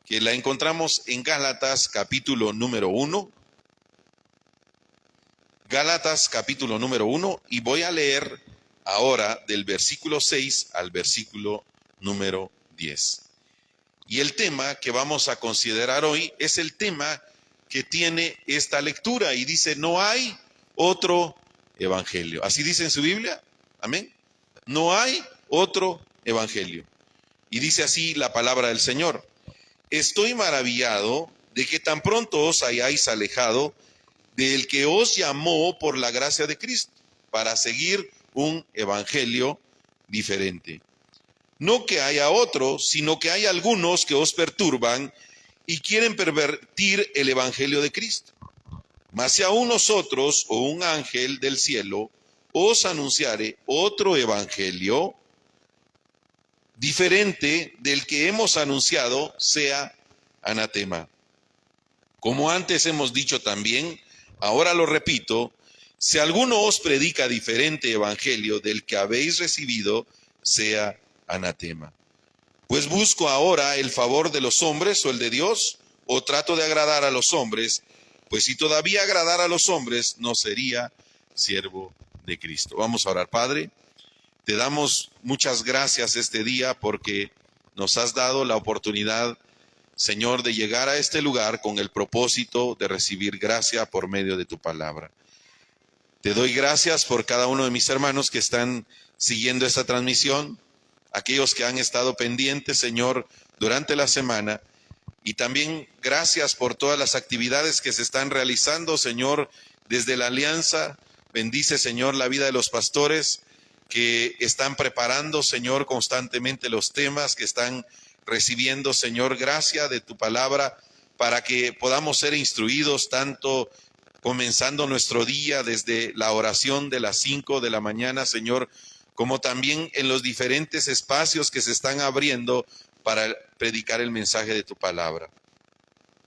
Que la encontramos en Gálatas capítulo número 1. Gálatas capítulo número 1, y voy a leer ahora del versículo 6 al versículo número 10. Y el tema que vamos a considerar hoy es el tema que tiene esta lectura y dice: no hay otro evangelio. ¿Así dice en su Biblia? Amén. No hay otro evangelio. Y dice así la palabra del Señor: estoy maravillado de que tan pronto os hayáis alejado del que os llamó por la gracia de Cristo para seguir un evangelio diferente. No que haya otro, sino que hay algunos que os perturban y quieren pervertir el evangelio de Cristo. Mas si aún nosotros o un ángel del cielo os anunciare otro evangelio diferente del que hemos anunciado, sea anatema. Como antes hemos dicho también, ahora lo repito: si alguno os predica diferente evangelio del que habéis recibido, sea anatema. Pues busco ahora el favor de los hombres o el de Dios, o trato de agradar a los hombres, pues si todavía agradara a los hombres, no sería siervo de Cristo. Vamos a orar. Padre, te damos muchas gracias este día porque nos has dado la oportunidad, Señor, de llegar a este lugar con el propósito de recibir gracia por medio de tu palabra. Te doy gracias por cada uno de mis hermanos que están siguiendo esta transmisión, aquellos que han estado pendientes, Señor, durante la semana, y también gracias por todas las actividades que se están realizando, Señor, desde la alianza. Bendice, Señor, la vida de los pastores que están preparando, Señor, constantemente los temas, que están recibiendo, Señor, gracia de tu palabra para que podamos ser instruidos tanto comenzando nuestro día desde la oración de las 5 de la mañana, Señor, como también en los diferentes espacios que se están abriendo para predicar el mensaje de tu palabra.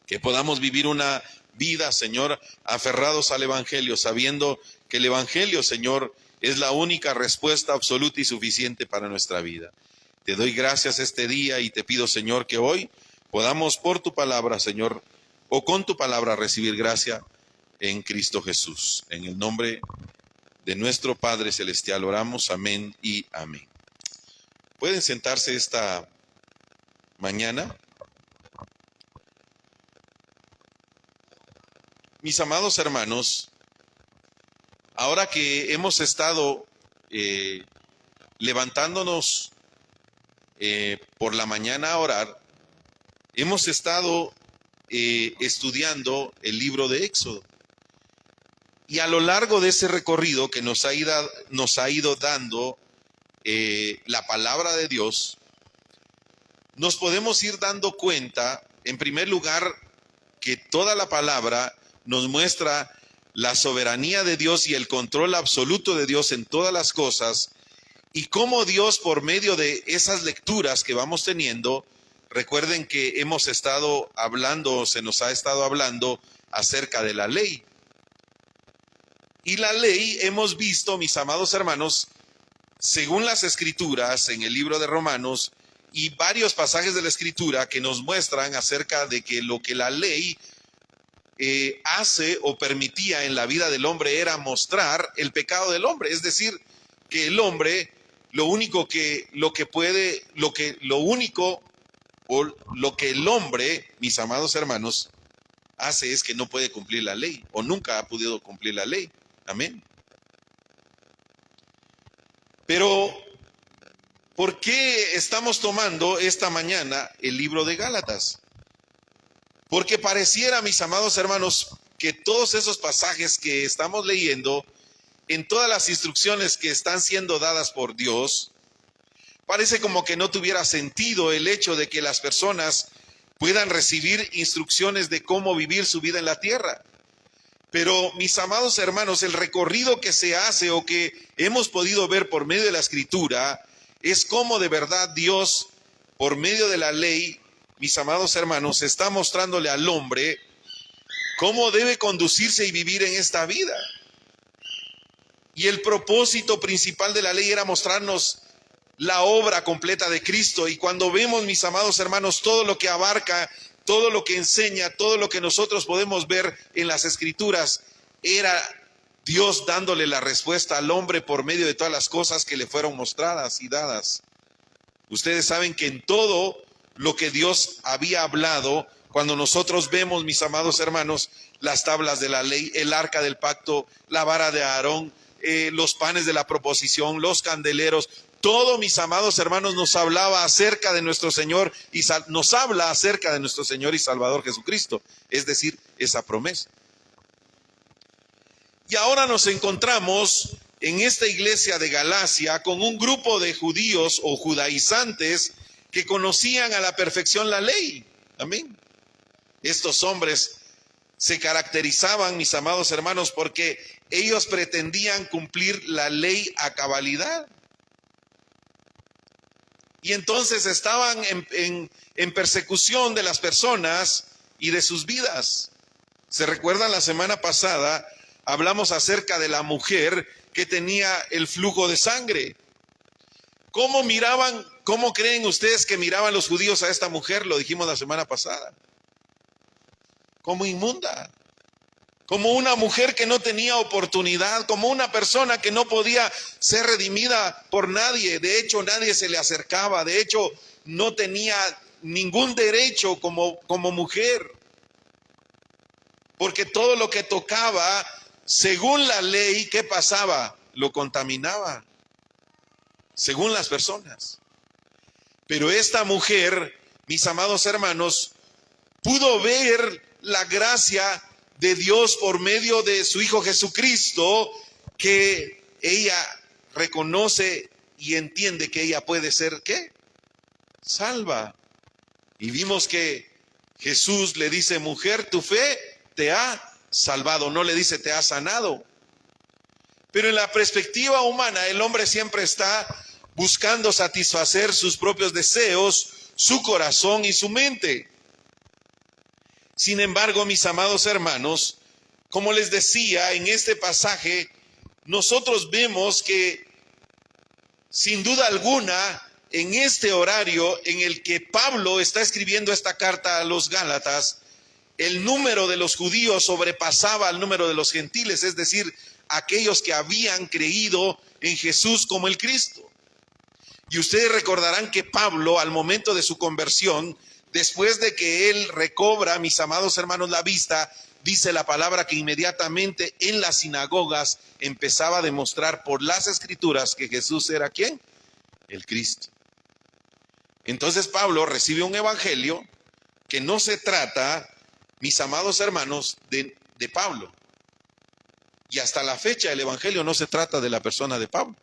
Que podamos vivir una vida, Señor, aferrados al evangelio, sabiendo que el evangelio, Señor, es la única respuesta absoluta y suficiente para nuestra vida. Te doy gracias este día y te pido, Señor, que hoy podamos por tu palabra, Señor, o con tu palabra recibir gracia en Cristo Jesús. En el nombre de nuestro Padre Celestial oramos, amén y amén. ¿Pueden sentarse esta mañana? Mis amados hermanos, ahora que hemos estado levantándonos por la mañana a orar, hemos estado estudiando el libro de Éxodo. Y a lo largo de ese recorrido que nos ha ido dando la palabra de Dios, nos podemos ir dando cuenta, en primer lugar, que toda la palabra nos muestra la soberanía de Dios y el control absoluto de Dios en todas las cosas, y cómo Dios, por medio de esas lecturas que vamos teniendo, recuerden que hemos estado hablando, se nos ha estado hablando acerca de la ley. Y la ley hemos visto, mis amados hermanos, según las Escrituras, en el libro de Romanos, y varios pasajes de la Escritura que nos muestran acerca de que lo que la ley hace o permitía en la vida del hombre era mostrar el pecado del hombre. Es decir, que el hombre, lo único que el hombre, mis amados hermanos, hace es que no puede cumplir la ley, o nunca ha podido cumplir la ley. Amén. Pero, ¿por qué estamos tomando esta mañana el libro de Gálatas? Porque pareciera, mis amados hermanos, que todos esos pasajes que estamos leyendo, en todas las instrucciones que están siendo dadas por Dios, parece como que no tuviera sentido el hecho de que las personas puedan recibir instrucciones de cómo vivir su vida en la tierra. Pero, mis amados hermanos, el recorrido que se hace o que hemos podido ver por medio de la Escritura es cómo de verdad Dios, por medio de la ley, mis amados hermanos, está mostrándole al hombre cómo debe conducirse y vivir en esta vida. Y el propósito principal de la ley era mostrarnos la obra completa de Cristo. Y cuando vemos, mis amados hermanos, todo lo que abarca, todo lo que enseña, todo lo que nosotros podemos ver en las Escrituras, era Dios dándole la respuesta al hombre por medio de todas las cosas que le fueron mostradas y dadas. Ustedes saben que en todo lo que Dios había hablado, cuando nosotros vemos, mis amados hermanos, las tablas de la ley, el arca del pacto, la vara de Aarón, los panes de la proposición, los candeleros, todo, mis amados hermanos, nos hablaba acerca de nuestro Señor y nos habla acerca de nuestro Señor y Salvador Jesucristo, es decir, esa promesa. Y ahora nos encontramos en esta iglesia de Galacia con un grupo de judíos o judaizantes que conocían a la perfección la ley. Amén. Estos hombres se caracterizaban, mis amados hermanos, porque ellos pretendían cumplir la ley a cabalidad. Y entonces estaban en persecución de las personas y de sus vidas. ¿Se recuerdan? La semana pasada hablamos acerca de la mujer que tenía el flujo de sangre. ¿Cómo miraban, cómo creen ustedes que miraban los judíos a esta mujer? Lo dijimos la semana pasada. Como inmunda, como una mujer que no tenía oportunidad, como una persona que no podía ser redimida por nadie. De hecho, nadie se le acercaba. De hecho, no tenía ningún derecho como mujer. Porque todo lo que tocaba, según la ley, ¿qué pasaba? Lo contaminaba, según las personas. Pero esta mujer, mis amados hermanos, pudo ver la gracia de Dios por medio de su Hijo Jesucristo, que ella reconoce y entiende que ella puede ser, ¿qué? Salva. Y vimos que Jesús le dice, mujer, tu fe te ha salvado, no le dice te ha sanado. Pero en la perspectiva humana, el hombre siempre está buscando satisfacer sus propios deseos, su corazón y su mente. Sin embargo, mis amados hermanos, como les decía, en este pasaje, nosotros vemos que, sin duda alguna, en este horario en el que Pablo está escribiendo esta carta a los Gálatas, el número de los judíos sobrepasaba al número de los gentiles, es decir, aquellos que habían creído en Jesús como el Cristo. Y ustedes recordarán que Pablo, al momento de su conversión, después de que él recobra, mis amados hermanos, la vista, dice la palabra que inmediatamente en las sinagogas empezaba a demostrar por las Escrituras que Jesús era ¿quién? El Cristo. Entonces Pablo recibe un evangelio que no se trata, mis amados hermanos, de Pablo. Y hasta la fecha el evangelio no se trata de la persona de Pablo.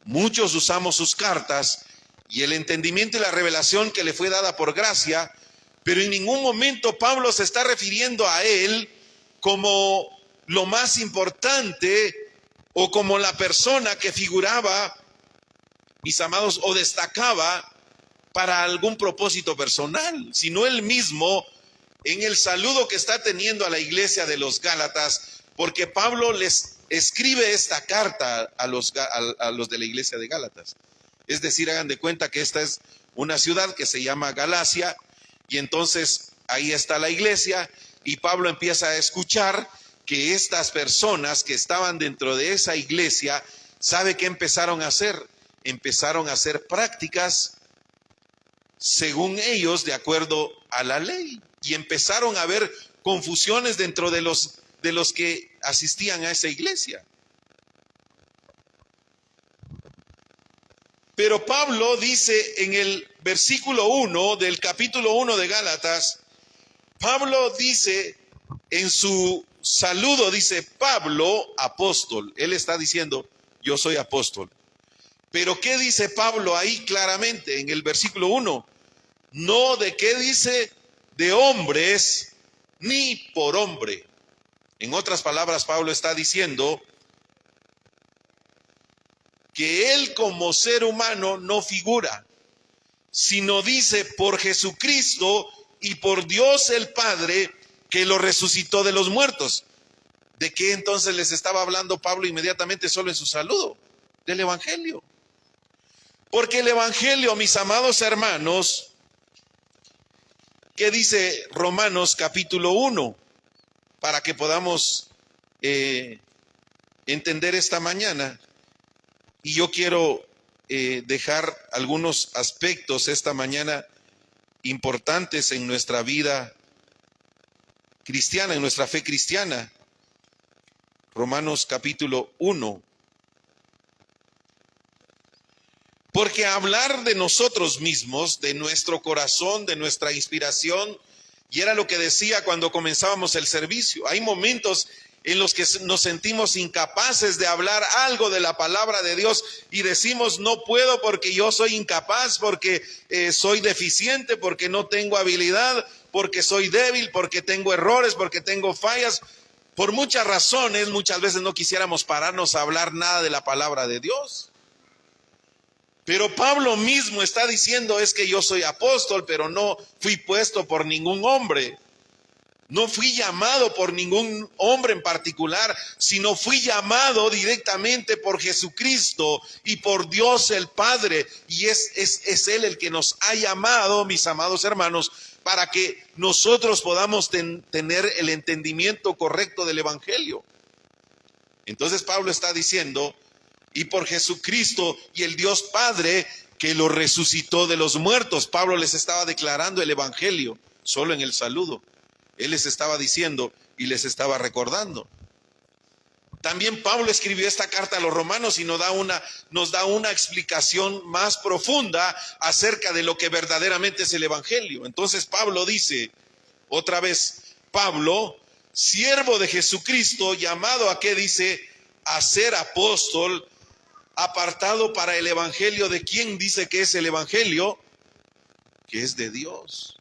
Muchos usamos sus cartas y el entendimiento y la revelación que le fue dada por gracia, pero en ningún momento Pablo se está refiriendo a él como lo más importante o como la persona que figuraba, mis amados, o destacaba para algún propósito personal, sino él mismo en el saludo que está teniendo a la iglesia de los Gálatas, porque Pablo les escribe esta carta a los de la iglesia de Gálatas. Es decir, hagan de cuenta que esta es una ciudad que se llama Galacia, y entonces ahí está la iglesia, y Pablo empieza a escuchar que estas personas que estaban dentro de esa iglesia, ¿sabe qué empezaron a hacer? Empezaron a hacer prácticas según ellos, de acuerdo a la ley, y empezaron a haber confusiones dentro de los que asistían a esa iglesia. Pero Pablo dice en el versículo 1 del capítulo 1 de Gálatas, Pablo dice en su saludo, dice Pablo, apóstol. Él está diciendo, yo soy apóstol. Pero ¿qué dice Pablo ahí claramente en el versículo 1? No de qué dice de hombres ni por hombre. En otras palabras, Pablo está diciendo que él como ser humano no figura, sino dice por Jesucristo y por Dios el Padre que lo resucitó de los muertos. ¿De qué entonces les estaba hablando Pablo inmediatamente solo en su saludo? Del Evangelio. Porque el Evangelio, mis amados hermanos, ¿qué dice Romanos capítulo 1? Para que podamos entender esta mañana. Y yo quiero dejar algunos aspectos esta mañana importantes en nuestra vida cristiana, en nuestra fe cristiana. Romanos capítulo 1. Porque hablar de nosotros mismos, de nuestro corazón, de nuestra inspiración, y era lo que decía cuando comenzábamos el servicio, hay momentos en los que nos sentimos incapaces de hablar algo de la palabra de Dios y decimos no puedo porque yo soy incapaz, porque soy deficiente, porque no tengo habilidad, porque soy débil, porque tengo errores, porque tengo fallas. Por muchas razones, muchas veces no quisiéramos pararnos a hablar nada de la palabra de Dios. Pero Pablo mismo está diciendo es que yo soy apóstol, pero no fui puesto por ningún hombre. No fui llamado por ningún hombre en particular, sino fui llamado directamente por Jesucristo y por Dios el Padre. Y es Él el que nos ha llamado, mis amados hermanos, para que nosotros podamos tener el entendimiento correcto del Evangelio. Entonces Pablo está diciendo, y por Jesucristo y el Dios Padre que lo resucitó de los muertos. Pablo les estaba declarando el Evangelio solo en el saludo. Él les estaba diciendo y les estaba recordando. También Pablo escribió esta carta a los romanos y nos da una explicación más profunda acerca de lo que verdaderamente es el Evangelio. Entonces Pablo dice, otra vez, Pablo, siervo de Jesucristo, llamado a qué dice, a ser apóstol, apartado para el Evangelio. ¿De quién dice que es el Evangelio? Que es de Dios.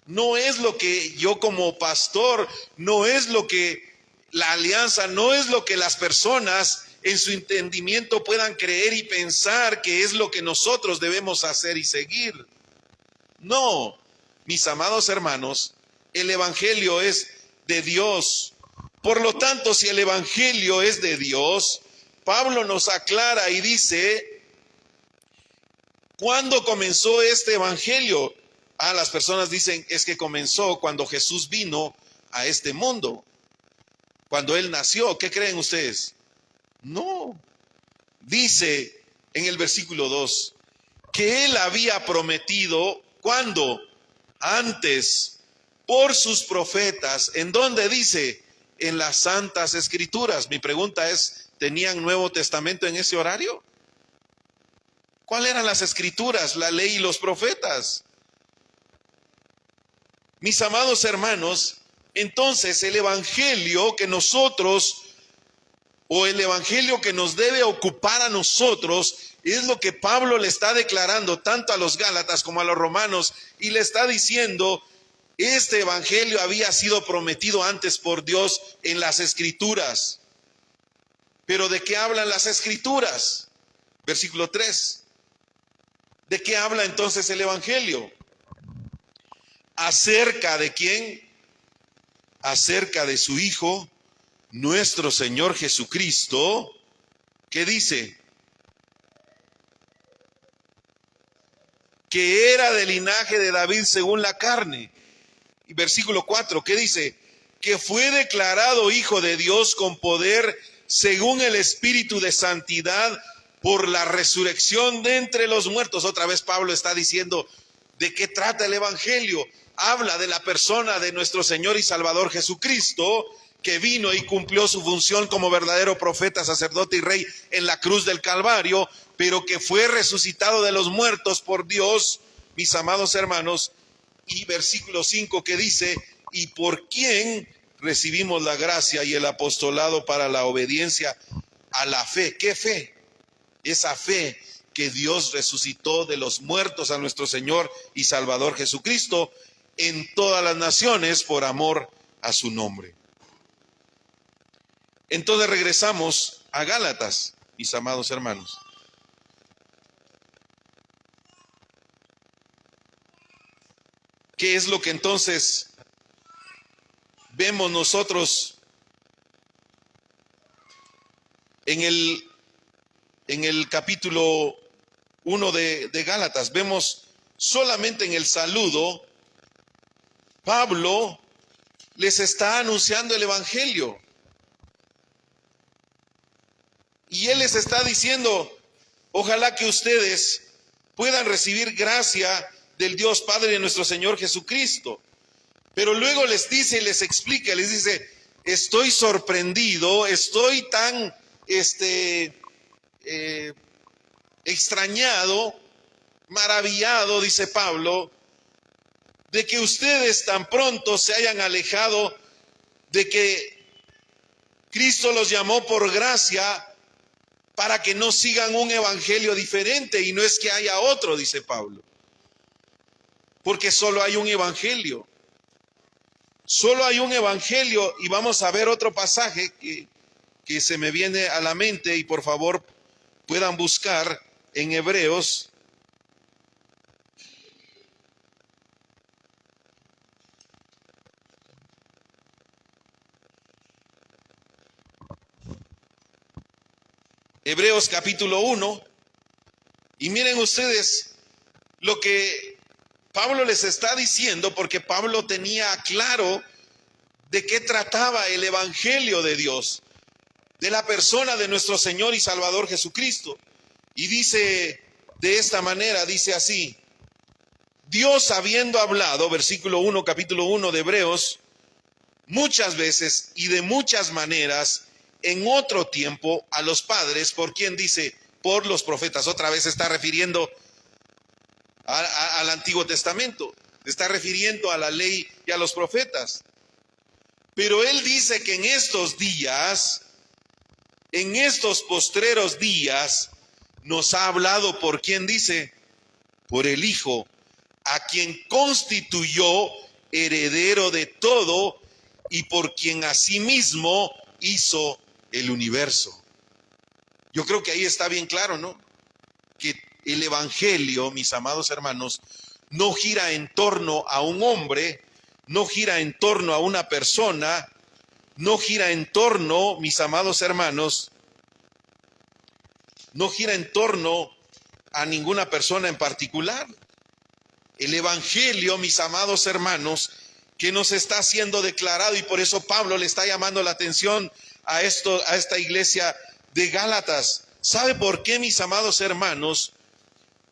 No es lo que yo como pastor, no es lo que la alianza, no es lo que las personas en su entendimiento puedan creer y pensar que es lo que nosotros debemos hacer y seguir. No, mis amados hermanos, el Evangelio es de Dios. Por lo tanto, si el Evangelio es de Dios, Pablo nos aclara y dice, ¿cuándo comenzó este Evangelio? Las personas dicen, es que comenzó cuando Jesús vino a este mundo, cuando Él nació. ¿Qué creen ustedes? No. Dice en el versículo 2, que Él había prometido, ¿cuándo? Antes, por sus profetas. ¿En dónde dice? En las Santas Escrituras. Mi pregunta es, ¿tenían Nuevo Testamento en ese horario? ¿Cuáles eran las Escrituras, la ley y los profetas? Mis amados hermanos, entonces el Evangelio que nosotros, o el Evangelio que nos debe ocupar a nosotros, es lo que Pablo le está declarando tanto a los Gálatas como a los romanos, y le está diciendo, este Evangelio había sido prometido antes por Dios en las Escrituras. ¿Pero de qué hablan las Escrituras? Versículo 3. ¿De qué habla entonces el Evangelio? ¿Acerca de quién? Acerca de su Hijo, nuestro Señor Jesucristo, que dice que era del linaje de David según la carne. Y versículo 4, ¿qué dice? Que fue declarado Hijo de Dios con poder según el Espíritu de santidad por la resurrección de entre los muertos. Otra vez Pablo está diciendo, ¿de qué trata el Evangelio? Habla de la persona de nuestro Señor y Salvador Jesucristo, que vino y cumplió su función como verdadero profeta, sacerdote y rey en la cruz del Calvario, pero que fue resucitado de los muertos por Dios, mis amados hermanos. Y versículo 5 que dice, y por quién recibimos la gracia y el apostolado para la obediencia a la fe. ¿Qué fe? Esa fe que Dios resucitó de los muertos a nuestro Señor y Salvador Jesucristo en todas las naciones por amor a su nombre. Entonces regresamos a Gálatas, mis amados hermanos. ¿Qué es lo que entonces vemos nosotros en el capítulo 1 de Gálatas, vemos solamente en el saludo, Pablo les está anunciando el evangelio. Y él les está diciendo, ojalá que ustedes puedan recibir gracia del Dios Padre de nuestro Señor Jesucristo. Pero luego les dice y les explica, les dice, estoy sorprendido, estoy tan extrañado, maravillado, dice Pablo, de que ustedes tan pronto se hayan alejado de que Cristo los llamó por gracia para que no sigan un evangelio diferente, y no es que haya otro, dice Pablo, porque solo hay un evangelio. Solo hay un evangelio, y vamos a ver otro pasaje que se me viene a la mente, y por favor puedan buscar en Hebreos. Hebreos capítulo 1, y miren ustedes lo que Pablo les está diciendo, porque Pablo tenía claro de qué trataba el evangelio de Dios, de la persona de nuestro Señor y Salvador Jesucristo. Y dice de esta manera, dice así: Dios habiendo hablado, versículo 1, capítulo 1 de Hebreos, muchas veces y de muchas maneras en otro tiempo a los padres, ¿por quién dice? Por los profetas. Otra vez se está refiriendo al Antiguo Testamento, se está refiriendo a la ley y a los profetas. Pero él dice que en estos días, en estos postreros días, nos ha hablado, ¿por quién dice? Por el Hijo, a quien constituyó heredero de todo y por quien asimismo hizo el universo. Yo creo que ahí está bien claro, ¿no? Que el evangelio, mis amados hermanos, no gira en torno a un hombre, no gira en torno a una persona, no gira en torno, mis amados hermanos, no gira en torno a ninguna persona en particular. El evangelio, mis amados hermanos, que nos está siendo declarado, y por eso Pablo le está llamando la atención a esta iglesia de Gálatas. ¿Sabe por qué, mis amados hermanos?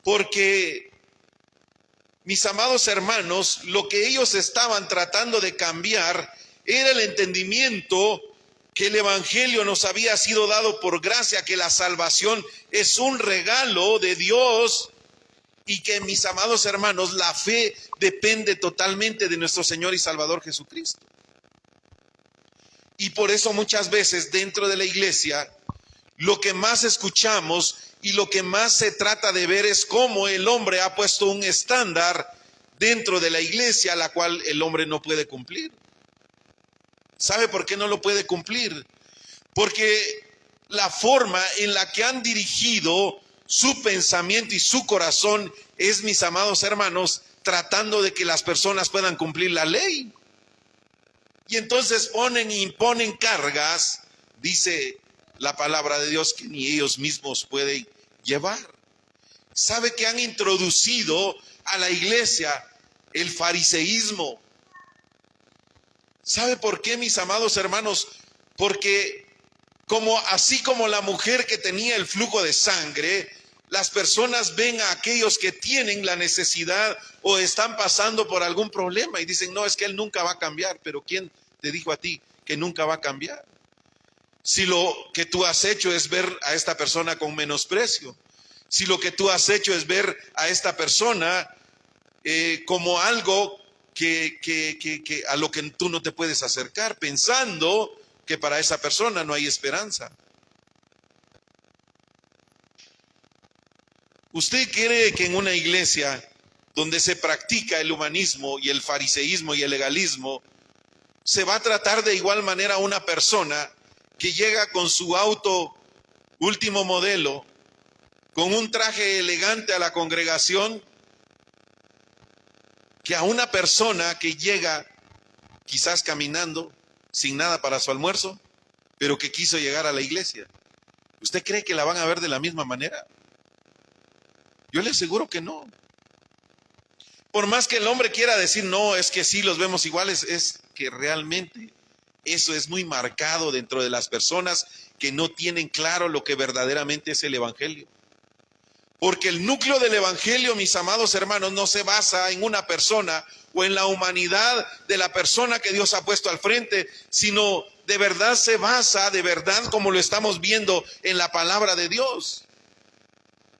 Porque, mis amados hermanos, lo que ellos estaban tratando de cambiar era el entendimiento que el evangelio nos había sido dado por gracia, que la salvación es un regalo de Dios, y que, mis amados hermanos, la fe depende totalmente de nuestro Señor y Salvador Jesucristo. Y por eso muchas veces dentro de la iglesia, lo que más escuchamos y lo que más se trata de ver es cómo el hombre ha puesto un estándar dentro de la iglesia, la cual el hombre no puede cumplir. ¿Sabe por qué no lo puede cumplir? Porque la forma en la que han dirigido su pensamiento y su corazón es, mis amados hermanos, tratando de que las personas puedan cumplir la ley. Y entonces ponen e imponen cargas, dice la palabra de Dios, que ni ellos mismos pueden llevar. ¿Sabe que han introducido a la iglesia el fariseísmo? ¿Sabe por qué, mis amados hermanos? Porque así como la mujer que tenía el flujo de sangre, las personas ven a aquellos que tienen la necesidad o están pasando por algún problema y dicen, no, es que él nunca va a cambiar. Pero ¿quién te dijo a ti que nunca va a cambiar? Si lo que tú has hecho es ver a esta persona con menosprecio, si lo que tú has hecho es ver a esta persona como algo que a lo que tú no te puedes acercar, pensando que para esa persona no hay esperanza. ¿Usted cree que en una iglesia donde se practica el humanismo y el fariseísmo y el legalismo, se va a tratar de igual manera a una persona que llega con su auto último modelo, con un traje elegante a la congregación, que a una persona que llega quizás caminando sin nada para su almuerzo, pero que quiso llegar a la iglesia? ¿Usted cree que la van a ver de la misma manera? Yo le aseguro que no. Por más que el hombre quiera decir, no, es que sí los vemos iguales, es que realmente eso es muy marcado dentro de las personas que no tienen claro lo que verdaderamente es el Evangelio. Porque el núcleo del Evangelio, mis amados hermanos, no se basa en una persona o en la humanidad de la persona que Dios ha puesto al frente, sino de verdad se basa, de verdad como lo estamos viendo en la palabra de Dios,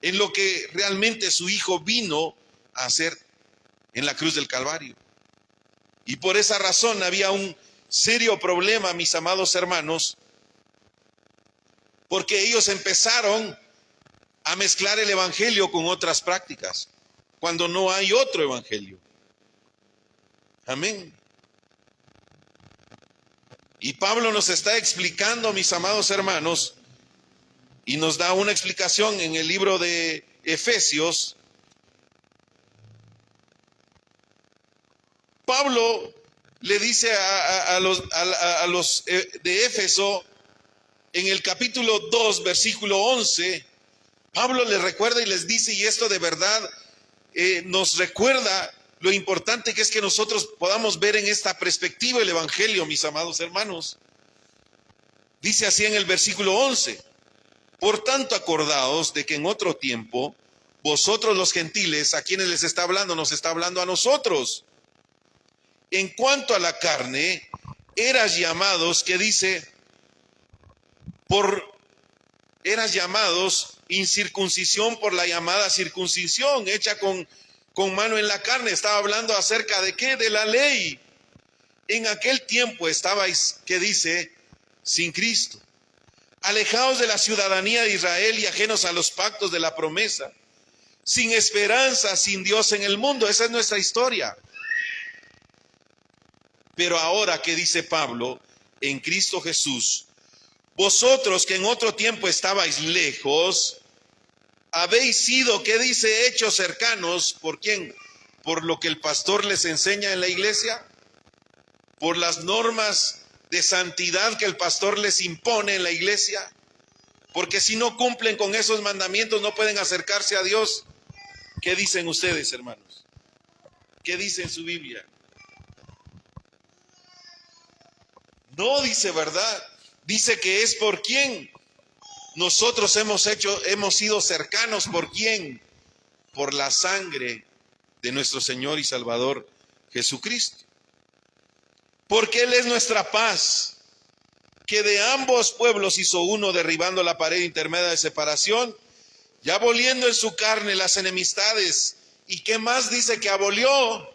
en lo que realmente su Hijo vino a hacer en la cruz del Calvario. Y por esa razón había un serio problema, mis amados hermanos, porque ellos empezaron a mezclar el evangelio con otras prácticas, cuando no hay otro evangelio. Amén. Y Pablo nos está explicando, mis amados hermanos, y nos da una explicación en el libro de Efesios. Pablo le dice a los de Éfeso, en el capítulo 2, versículo 11, Pablo les recuerda y les dice, y esto de verdad nos recuerda lo importante que es que nosotros podamos ver en esta perspectiva el Evangelio, mis amados hermanos. Dice así en el versículo 11, por tanto acordaos de que en otro tiempo, vosotros los gentiles, ¿a quienes les está hablando? Nos está hablando a nosotros. En cuanto a la carne, eras llamados, que dice, eras llamados incircuncisión por la llamada circuncisión, hecha con mano en la carne. Estaba hablando acerca de ¿qué? De la ley. En aquel tiempo estabais, que dice, sin Cristo, alejados de la ciudadanía de Israel y ajenos a los pactos de la promesa, sin esperanza, sin Dios en el mundo. Esa es nuestra historia. Pero ahora, ¿qué dice Pablo? En Cristo Jesús, vosotros que en otro tiempo estabais lejos, habéis sido, ¿qué dice? Hechos cercanos. ¿Por quién? Por lo que el pastor les enseña en la iglesia, por las normas de santidad que el pastor les impone en la iglesia, porque si no cumplen con esos mandamientos no pueden acercarse a Dios. ¿Qué dicen ustedes, hermanos? ¿Qué dice en su Biblia? No dice verdad, dice que es por quién. Nosotros hemos sido cercanos, ¿por quién? Por la sangre de nuestro Señor y Salvador Jesucristo. Porque Él es nuestra paz, que de ambos pueblos hizo uno, derribando la pared intermedia de separación, y aboliendo en su carne las enemistades. ¿Y qué más dice que abolió?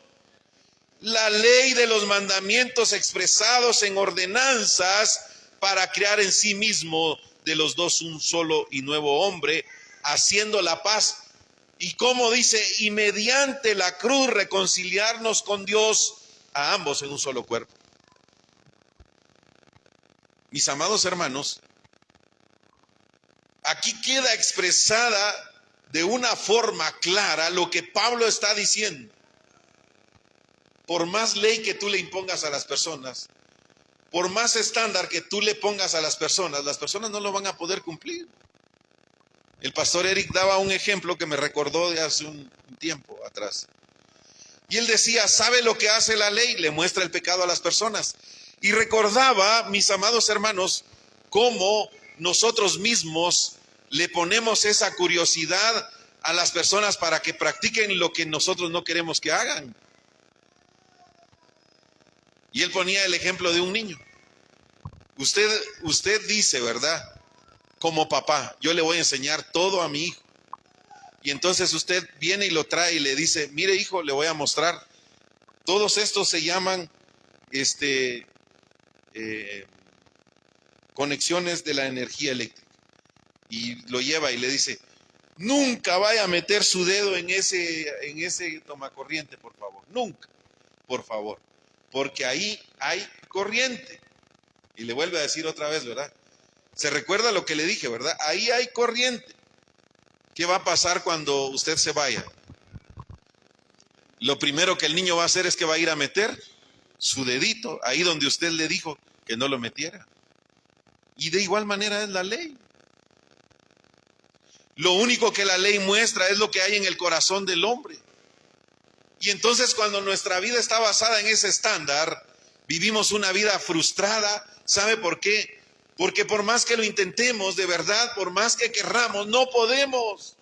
La ley de los mandamientos expresados en ordenanzas, para crear en sí mismo de los dos un solo y nuevo hombre, haciendo la paz. Y como dice, y mediante la cruz reconciliarnos con Dios, a ambos en un solo cuerpo. Mis amados hermanos, aquí queda expresada de una forma clara lo que Pablo está diciendo. Por más ley que tú le impongas a las personas, por más estándar que tú le pongas a las personas no lo van a poder cumplir. El pastor Eric daba un ejemplo que me recordó de hace un tiempo atrás. Y él decía, ¿sabe lo que hace la ley? Le muestra el pecado a las personas. Y recordaba, mis amados hermanos, cómo nosotros mismos le ponemos esa curiosidad a las personas para que practiquen lo que nosotros no queremos que hagan. Y él ponía el ejemplo de un niño. Usted dice, ¿verdad? Como papá, yo le voy a enseñar todo a mi hijo. Y entonces usted viene y lo trae y le dice, mire hijo, le voy a mostrar. Todos estos se llaman conexiones de la energía eléctrica. Y lo lleva y le dice, nunca vaya a meter su dedo en ese tomacorriente, por favor. Nunca, por favor. Porque ahí hay corriente. Y le vuelve a decir otra vez, ¿verdad? Se recuerda lo que le dije, ¿verdad? Ahí hay corriente. ¿Qué va a pasar cuando usted se vaya? Lo primero que el niño va a hacer es que va a ir a meter su dedito ahí donde usted le dijo que no lo metiera. Y de igual manera es la ley. Lo único que la ley muestra es lo que hay en el corazón del hombre. Y entonces cuando nuestra vida está basada en ese estándar, vivimos una vida frustrada. ¿Sabe por qué? Porque por más que lo intentemos, de verdad, por más que querramos, no podemos.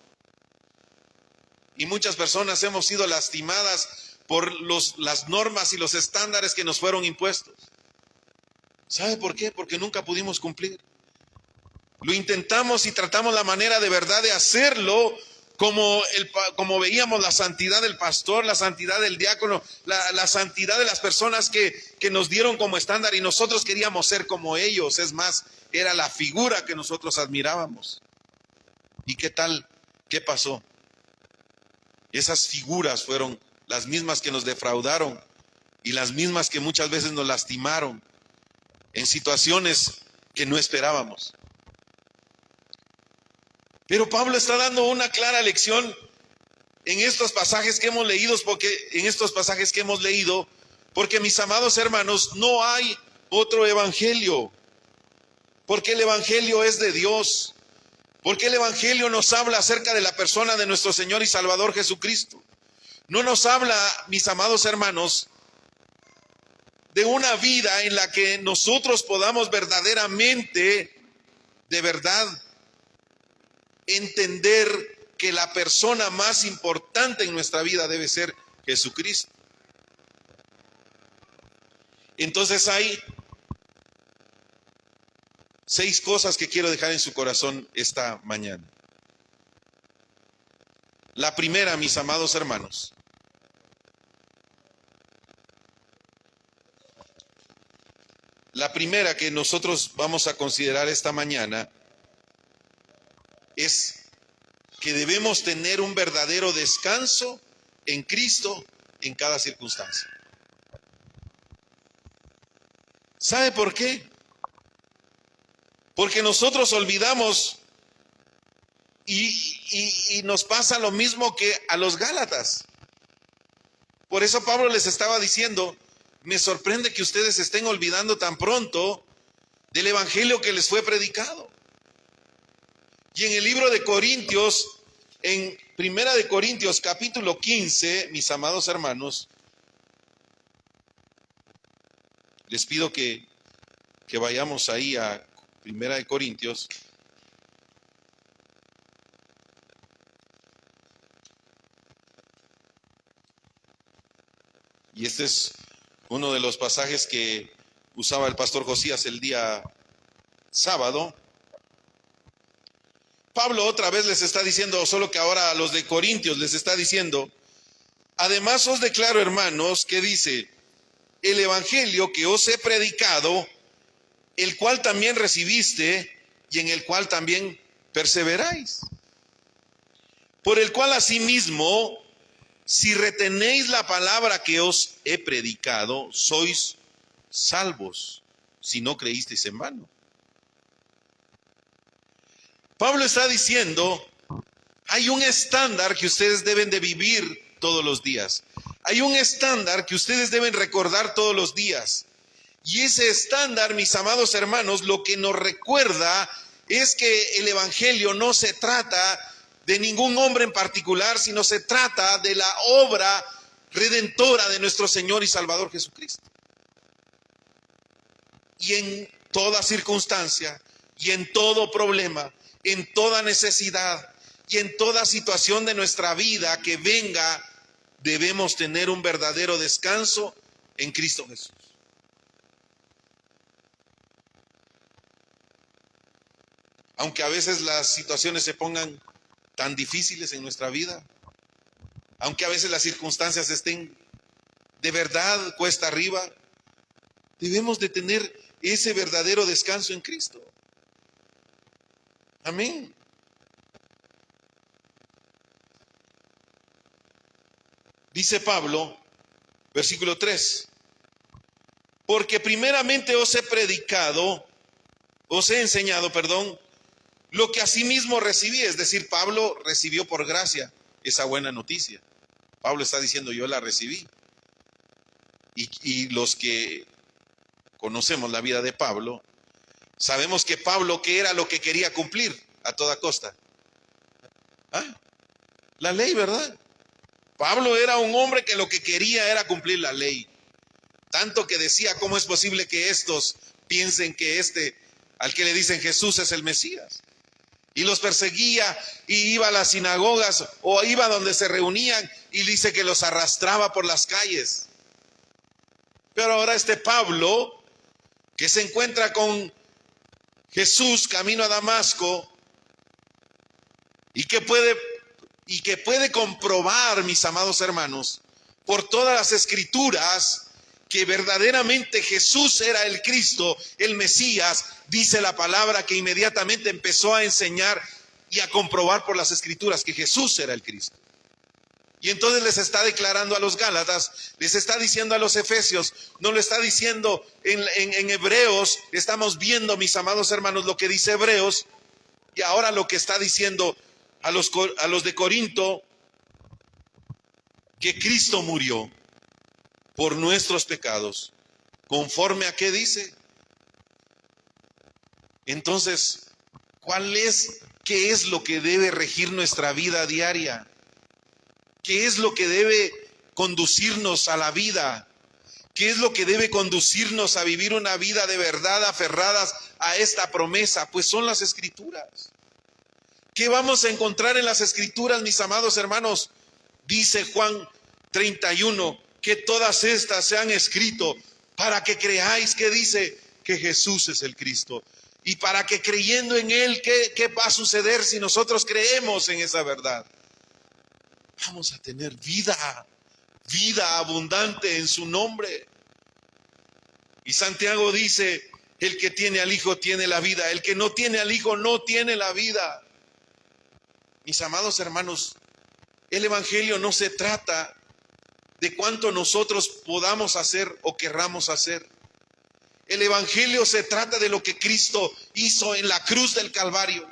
Y muchas personas hemos sido lastimadas por las normas y los estándares que nos fueron impuestos. ¿Sabe por qué? Porque nunca pudimos cumplir. Lo intentamos y tratamos la manera de verdad de hacerlo, como veíamos la santidad del pastor, la santidad del diácono, la santidad de las personas que nos dieron como estándar, y nosotros queríamos ser como ellos. Es más, era la figura que nosotros admirábamos. ¿Y qué tal? ¿Qué pasó? Esas figuras fueron las mismas que nos defraudaron y las mismas que muchas veces nos lastimaron en situaciones que no esperábamos. Pero Pablo está dando una clara lección en estos pasajes que hemos leído, porque mis amados hermanos, no hay otro evangelio, porque el evangelio es de Dios, porque el evangelio nos habla acerca de la persona de nuestro Señor y Salvador Jesucristo. No nos habla, mis amados hermanos, de una vida en la que nosotros podamos verdaderamente, de verdad, entender que la persona más importante en nuestra vida debe ser Jesucristo. Entonces hay 6 cosas que quiero dejar en su corazón esta mañana. La primera, mis amados hermanos, la primera que nosotros vamos a considerar esta mañana es que debemos tener un verdadero descanso en Cristo en cada circunstancia. ¿Sabe por qué? Porque nosotros olvidamos y nos pasa lo mismo que a los Gálatas. Por eso Pablo les estaba diciendo, me sorprende que ustedes estén olvidando tan pronto del evangelio que les fue predicado. Y en el libro de Corintios, en Primera de Corintios capítulo 15, mis amados hermanos, les pido que vayamos ahí a Primera de Corintios. Y este es uno de los pasajes que usaba el pastor Josías el día sábado. Pablo otra vez les está diciendo, solo que ahora a los de Corintios les está diciendo, además os declaro, hermanos, que dice, el evangelio que os he predicado, el cual también recibiste y en el cual también perseveráis. Por el cual asimismo, si retenéis la palabra que os he predicado, sois salvos, si no creísteis en vano. Pablo está diciendo, hay un estándar que ustedes deben de vivir todos los días. Hay un estándar que ustedes deben recordar todos los días. Y ese estándar, mis amados hermanos, lo que nos recuerda es que el evangelio no se trata de ningún hombre en particular, sino se trata de la obra redentora de nuestro Señor y Salvador Jesucristo. Y en toda circunstancia, y en todo problema, en toda necesidad, y en toda situación de nuestra vida que venga, debemos tener un verdadero descanso en Cristo Jesús. Aunque a veces las situaciones se pongan tan difíciles en nuestra vida, aunque a veces las circunstancias estén de verdad cuesta arriba, debemos de tener ese verdadero descanso en Cristo. Amén. Dice Pablo, versículo 3, porque primeramente os he enseñado, lo que asimismo recibí, es decir, Pablo recibió por gracia esa buena noticia. Pablo está diciendo, yo la recibí. Y los que conocemos la vida de Pablo, sabemos que Pablo, ¿qué era lo que quería cumplir a toda costa? ¿Ah? La ley, ¿verdad? Pablo era un hombre que lo que quería era cumplir la ley. Tanto que decía, ¿cómo es posible que estos piensen que al que le dicen Jesús es el Mesías? Y los perseguía y iba a las sinagogas o iba donde se reunían y dice que los arrastraba por las calles. Pero ahora Pablo, que se encuentra con Jesús camino a Damasco y que puede comprobar, mis amados hermanos, por todas las escrituras, que verdaderamente Jesús era el Cristo, el Mesías, dice la palabra que inmediatamente empezó a enseñar y a comprobar por las escrituras que Jesús era el Cristo. Y entonces les está declarando a los Gálatas, les está diciendo a los Efesios, no lo está diciendo en Hebreos. Estamos viendo, mis amados hermanos, lo que dice Hebreos, y ahora lo que está diciendo a los de Corinto, que Cristo murió por nuestros pecados, conforme a qué dice. Entonces, qué es lo que debe regir nuestra vida diaria? ¿Qué es lo que debe conducirnos a la vida? ¿Qué es lo que debe conducirnos a vivir una vida de verdad aferradas a esta promesa? Pues son las escrituras. ¿Qué vamos a encontrar en las escrituras, mis amados hermanos? Dice Juan 31, que todas estas se han escrito para que creáis, que dice que Jesús es el Cristo. Y para que creyendo en Él, ¿qué va a suceder si nosotros creemos en esa verdad? Vamos a tener vida abundante en su nombre. Y Santiago dice, el que tiene al Hijo tiene la vida, el que no tiene al Hijo no tiene la vida. Mis amados hermanos, el Evangelio no se trata de cuánto nosotros podamos hacer o querramos hacer. El Evangelio se trata de lo que Cristo hizo en la cruz del Calvario.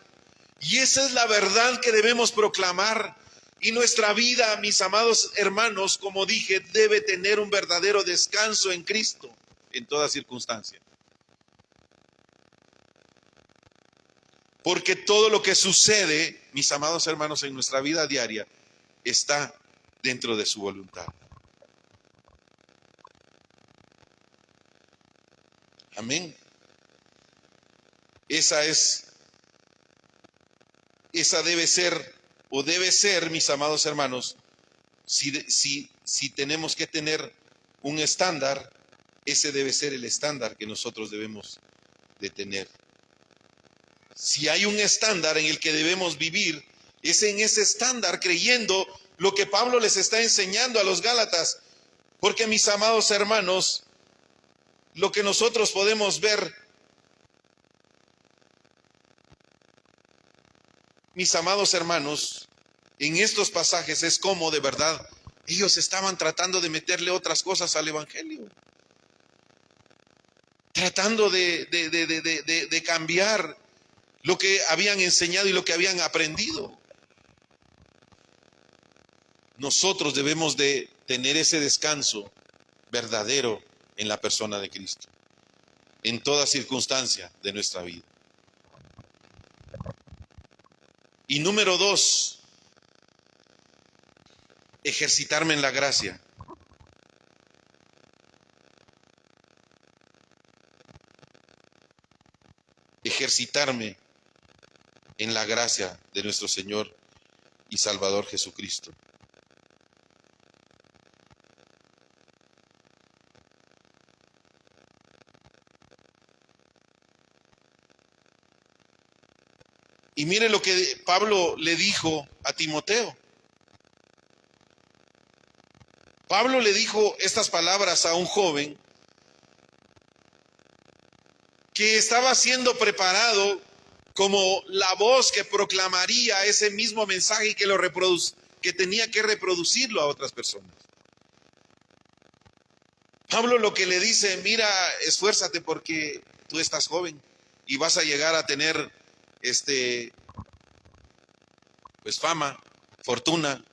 Y esa es la verdad que debemos proclamar. Y nuestra vida, mis amados hermanos, como dije, debe tener un verdadero descanso en Cristo en toda circunstancia. Porque todo lo que sucede, mis amados hermanos, en nuestra vida diaria, está dentro de su voluntad. Amén. Esa debe ser, mis amados hermanos, si tenemos que tener un estándar, ese debe ser el estándar que nosotros debemos de tener. Si hay un estándar en el que debemos vivir, es en ese estándar, creyendo lo que Pablo les está enseñando a los Gálatas. Porque, mis amados hermanos, lo que nosotros podemos ver, mis amados hermanos, en estos pasajes es como de verdad ellos estaban tratando de meterle otras cosas al Evangelio, tratando de cambiar lo que habían enseñado y lo que habían aprendido. Nosotros debemos de tener ese descanso verdadero en la persona de Cristo, en toda circunstancia de nuestra vida. Y número 2, ejercitarme en la gracia. Ejercitarme en la gracia de nuestro Señor y Salvador Jesucristo. Y mire lo que Pablo le dijo a Timoteo. Pablo le dijo estas palabras a un joven que estaba siendo preparado como la voz que proclamaría ese mismo mensaje y que tenía que reproducirlo a otras personas. Pablo lo que le dice, mira, esfuérzate porque tú estás joven y vas a llegar a tener pues fama, fortuna.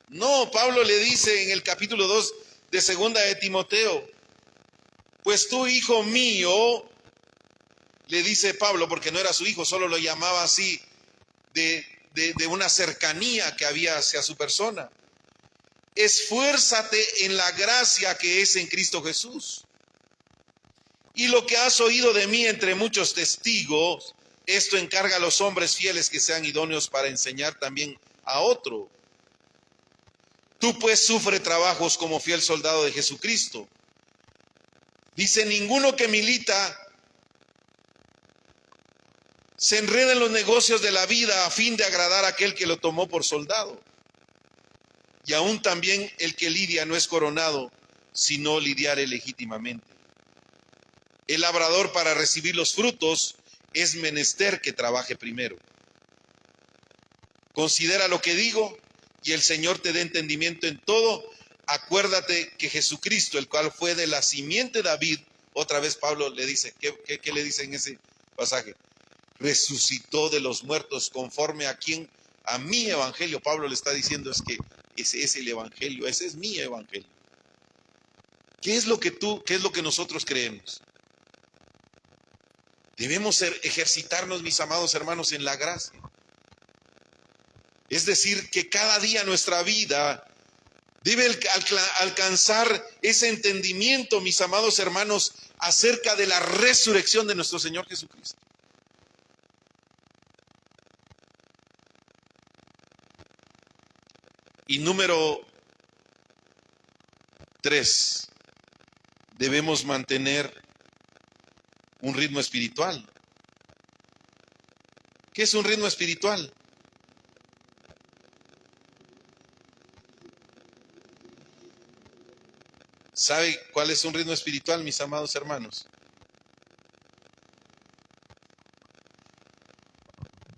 No, Pablo le dice en el capítulo 2 de segunda de Timoteo, pues tú, hijo mío, le dice Pablo, porque no era su hijo, solo lo llamaba así de de una cercanía que había hacia su persona. Esfuérzate en la gracia que es en Cristo Jesús. Y lo que has oído de mí entre muchos testigos, esto encarga a los hombres fieles que sean idóneos para enseñar también a otro. Tú pues sufre trabajos como fiel soldado de Jesucristo. Dice, ninguno que milita se enreda en los negocios de la vida a fin de agradar a aquel que lo tomó por soldado. Y aún también el que lidia no es coronado, sino lidiare legítimamente. El labrador, para recibir los frutos, es menester que trabaje primero. Considera lo que digo, y el Señor te dé entendimiento en todo. Acuérdate que Jesucristo, el cual fue de la simiente de David, otra vez Pablo le dice, ¿qué le dice en ese pasaje? Resucitó de los muertos, conforme a quien, a mi evangelio. Pablo le está diciendo es que ese es el evangelio, ese es mi evangelio. ¿Qué es lo que nosotros creemos? Debemos ejercitarnos, mis amados hermanos, en la gracia. Es decir, que cada día nuestra vida debe alcanzar ese entendimiento, mis amados hermanos, acerca de la resurrección de nuestro Señor Jesucristo. Y número 3, debemos mantener un ritmo espiritual. ¿Qué es un ritmo espiritual? ¿Sabe cuál es un ritmo espiritual, mis amados hermanos?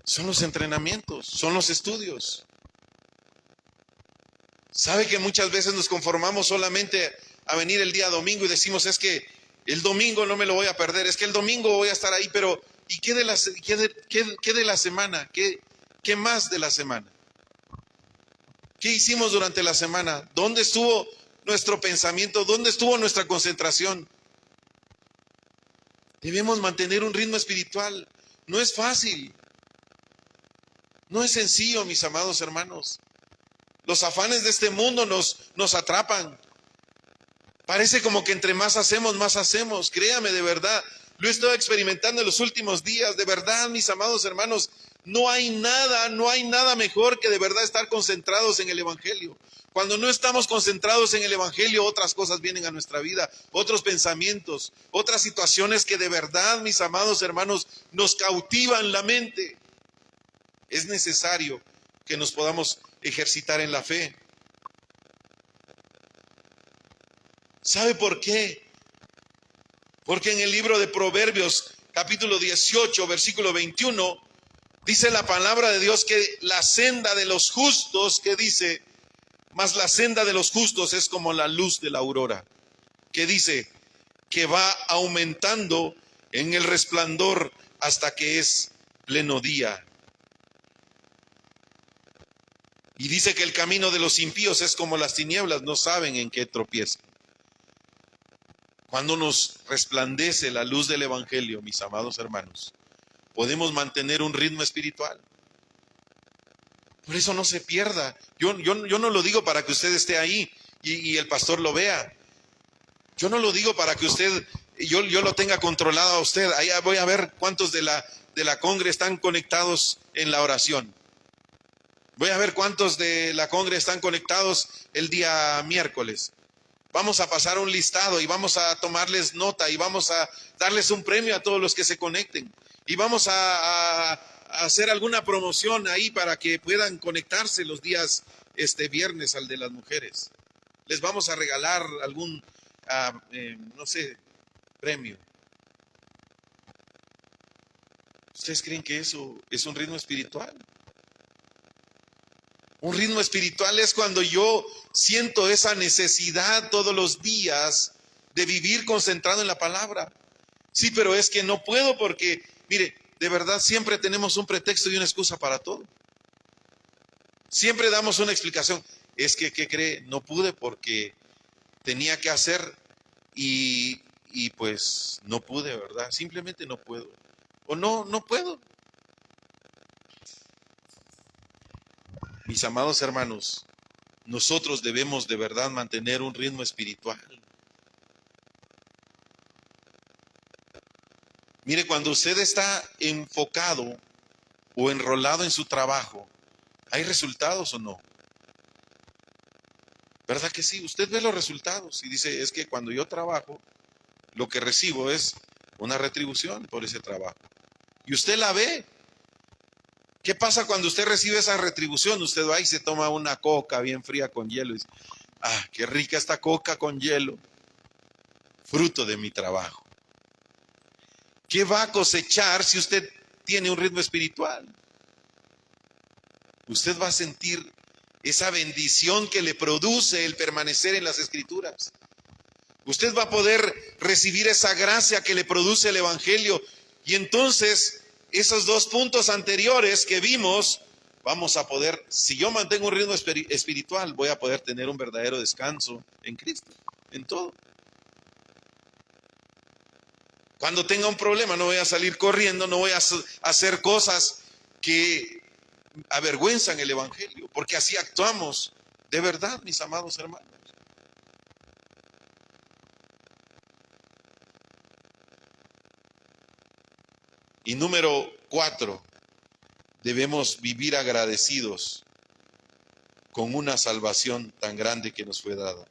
Son los entrenamientos, son los estudios. ¿Sabe que muchas veces nos conformamos solamente a venir el día domingo y decimos, es que el domingo no me lo voy a perder, es que el domingo voy a estar ahí, pero ¿y qué de la semana? ¿Qué más de la semana? ¿Qué hicimos durante la semana? ¿Dónde estuvo nuestro pensamiento? ¿Dónde estuvo nuestra concentración? Debemos mantener un ritmo espiritual. No es fácil. No es sencillo, mis amados hermanos. Los afanes de este mundo nos atrapan. Parece como que entre más hacemos. Créame, de verdad. Lo he estado experimentando en los últimos días. De verdad, mis amados hermanos, no hay nada mejor que de verdad estar concentrados en el Evangelio. Cuando no estamos concentrados en el Evangelio, otras cosas vienen a nuestra vida, otros pensamientos, otras situaciones que de verdad, mis amados hermanos, nos cautivan la mente. Es necesario que nos podamos ejercitar en la fe. ¿Sabe por qué? Porque en el libro de Proverbios, capítulo 18, versículo 21, dice la palabra de Dios que la senda de los justos, que dice, mas la senda de los justos es como la luz de la aurora, que dice que va aumentando en el resplandor hasta que es pleno día. Y dice que el camino de los impíos es como las tinieblas, no saben en qué tropiezan. Cuando nos resplandece la luz del Evangelio, mis amados hermanos, podemos mantener un ritmo espiritual. Por eso no se pierda. Yo no lo digo para que usted esté ahí y el pastor lo vea. Yo no lo digo para que yo lo tenga controlado a usted. Ahí voy a ver cuántos de la congre están conectados en la oración. Voy a ver cuántos de la congre están conectados el día miércoles. Vamos a pasar un listado y vamos a tomarles nota y vamos a darles un premio a todos los que se conecten. Y vamos a hacer alguna promoción ahí para que puedan conectarse los días viernes al de las mujeres. Les vamos a regalar algún, no sé, premio. ¿Ustedes creen que eso es un ritmo espiritual? Un ritmo espiritual es cuando yo siento esa necesidad todos los días de vivir concentrado en la palabra. Sí, pero es que no puedo porque, mire, de verdad siempre tenemos un pretexto y una excusa para todo. Siempre damos una explicación. Es que, ¿qué cree? No pude porque tenía que hacer y pues no pude, ¿verdad? Simplemente no puedo. O no puedo. Mis amados hermanos, nosotros debemos de verdad mantener un ritmo espiritual. Mire, cuando usted está enfocado o enrolado en su trabajo, ¿hay resultados o no? ¿Verdad que sí? Usted ve los resultados y dice, es que cuando yo trabajo, lo que recibo es una retribución por ese trabajo. Y usted la ve. ¿Qué pasa cuando usted recibe esa retribución? Usted va y se toma una coca bien fría con hielo y dice, ah, qué rica esta coca con hielo, fruto de mi trabajo. ¿Qué va a cosechar si usted tiene un ritmo espiritual? Usted va a sentir esa bendición que le produce el permanecer en las Escrituras. Usted va a poder recibir esa gracia que le produce el Evangelio. Y entonces, esos dos puntos anteriores que vimos, vamos a poder, si yo mantengo un ritmo espiritual, voy a poder tener un verdadero descanso en Cristo, en todo. Cuando tenga un problema, no voy a salir corriendo, no voy a hacer cosas que avergüenzan el Evangelio, porque así actuamos de verdad, mis amados hermanos. Y número 4, debemos vivir agradecidos con una salvación tan grande que nos fue dada.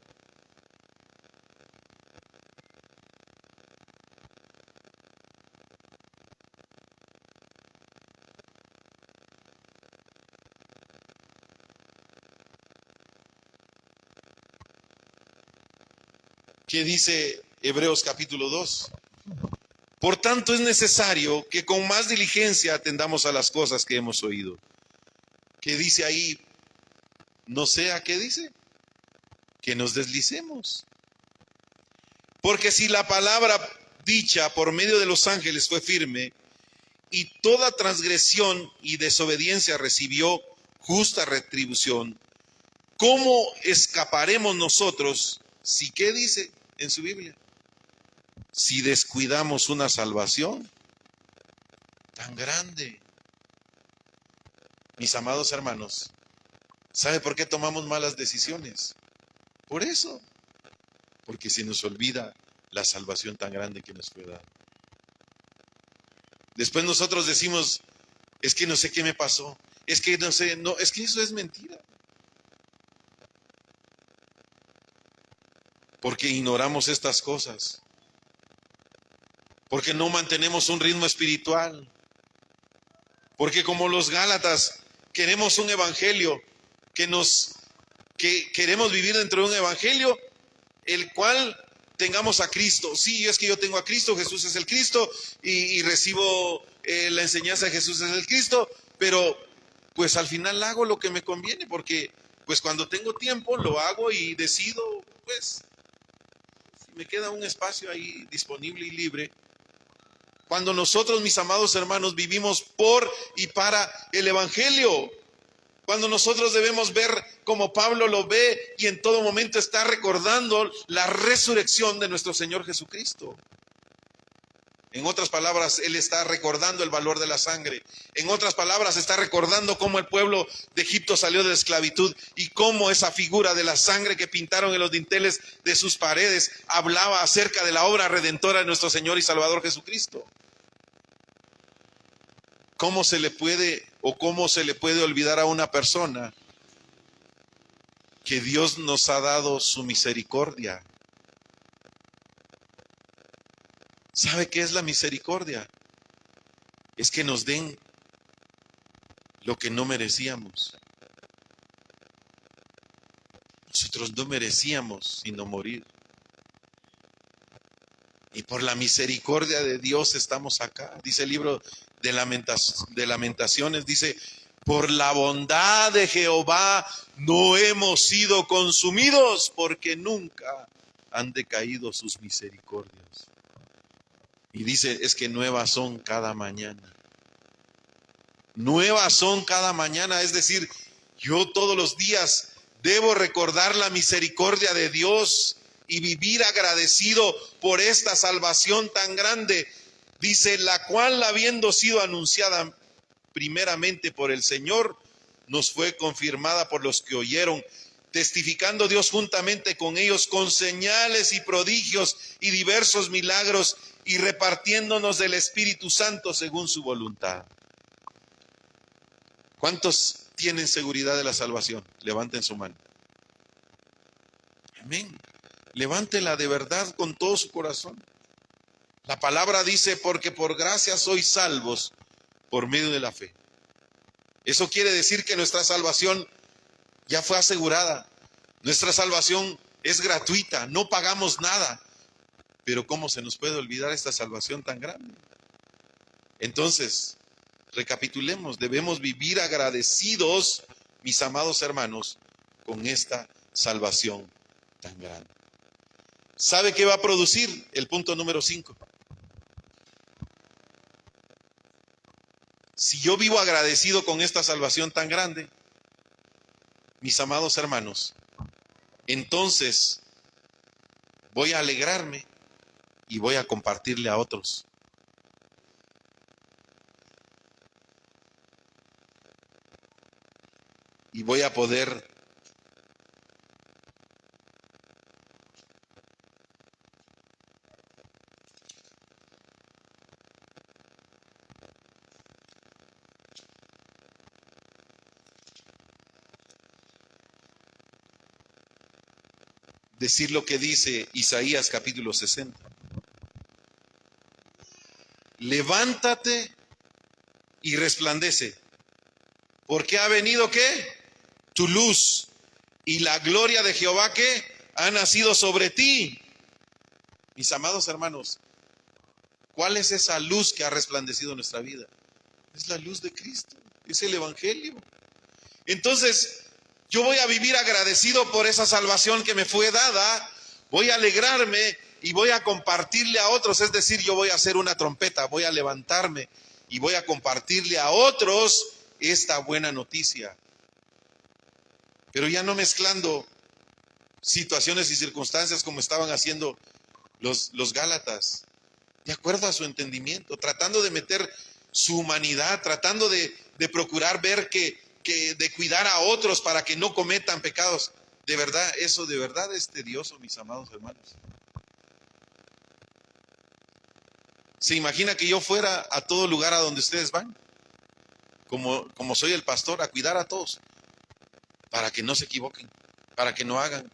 ¿Qué dice Hebreos capítulo 2? Por tanto es necesario que con más diligencia atendamos a las cosas que hemos oído. ¿Qué dice ahí? No sé a qué dice. Que nos deslicemos. Porque si la palabra dicha por medio de los ángeles fue firme, y toda transgresión y desobediencia recibió justa retribución, ¿cómo escaparemos nosotros? Si, ¿qué dice en su Biblia? Si descuidamos una salvación tan grande. Mis amados hermanos, ¿sabe por qué tomamos malas decisiones? Por eso, porque se nos olvida la salvación tan grande que nos fue dada. Después nosotros decimos, es que no sé qué me pasó, es que no sé, no, es que eso es mentira. Porque ignoramos estas cosas. Porque no mantenemos un ritmo espiritual. Porque como los Gálatas queremos un evangelio que queremos vivir dentro de un evangelio el cual tengamos a Cristo. Sí, es que yo tengo a Cristo, Jesús es el Cristo y recibo la enseñanza de Jesús es el Cristo, pero pues al final hago lo que me conviene porque pues cuando tengo tiempo lo hago y decido, pues si me queda un espacio ahí disponible y libre. Cuando nosotros, mis amados hermanos, vivimos por y para el evangelio, cuando nosotros debemos ver como Pablo lo ve y en todo momento está recordando la resurrección de nuestro Señor Jesucristo. En otras palabras, él está recordando el valor de la sangre. En otras palabras, está recordando cómo el pueblo de Egipto salió de la esclavitud y cómo esa figura de la sangre que pintaron en los dinteles de sus paredes hablaba acerca de la obra redentora de nuestro Señor y Salvador Jesucristo. ¿Cómo se le puede olvidar a una persona que Dios nos ha dado su misericordia? ¿Sabe qué es la misericordia? Es que nos den lo que no merecíamos. Nosotros no merecíamos sino morir. Y por la misericordia de Dios estamos acá. Dice el libro de Lamentaciones, dice, por la bondad de Jehová no hemos sido consumidos, porque nunca han decaído sus misericordias. Y dice, es que nuevas son cada mañana. Nuevas son cada mañana, es decir, yo todos los días debo recordar la misericordia de Dios y vivir agradecido por esta salvación tan grande. Dice, la cual habiendo sido anunciada primeramente por el Señor, nos fue confirmada por los que oyeron, testificando Dios juntamente con ellos con señales y prodigios y diversos milagros, y repartiéndonos del Espíritu Santo según su voluntad. ¿Cuántos tienen seguridad de la salvación? Levanten su mano. Amén. Levántela de verdad con todo su corazón. La palabra dice, porque por gracia sois salvos por medio de la fe. Eso quiere decir que nuestra salvación ya fue asegurada. Nuestra salvación es gratuita, no pagamos nada. Pero ¿cómo se nos puede olvidar esta salvación tan grande? Entonces, recapitulemos, debemos vivir agradecidos, mis amados hermanos, con esta salvación tan grande. ¿Sabe qué va a producir? El punto número 5. Si yo vivo agradecido con esta salvación tan grande, mis amados hermanos, entonces voy a alegrarme y voy a compartirle a otros. Y voy a poder decir lo que dice Isaías capítulo 60. Levántate y resplandece, porque ha venido ¿qué? Tu luz, y la gloria de Jehová ¿qué? Ha nacido sobre ti. Mis amados hermanos, ¿cuál es esa luz que ha resplandecido en nuestra vida? Es la luz de Cristo, es el Evangelio. Entonces, yo voy a vivir agradecido por esa salvación que me fue dada, voy a alegrarme y voy a compartirle a otros, es decir, yo voy a hacer una trompeta, voy a levantarme y voy a compartirle a otros esta buena noticia. Pero ya no mezclando situaciones y circunstancias como estaban haciendo los Gálatas, de acuerdo a su entendimiento, tratando de meter su humanidad, tratando de procurar ver de cuidar a otros para que no cometan pecados. De verdad, eso de verdad es tedioso, mis amados hermanos. ¿Se imagina que yo fuera a todo lugar a donde ustedes van? Como soy el pastor, a cuidar a todos, para que no se equivoquen, para que no hagan.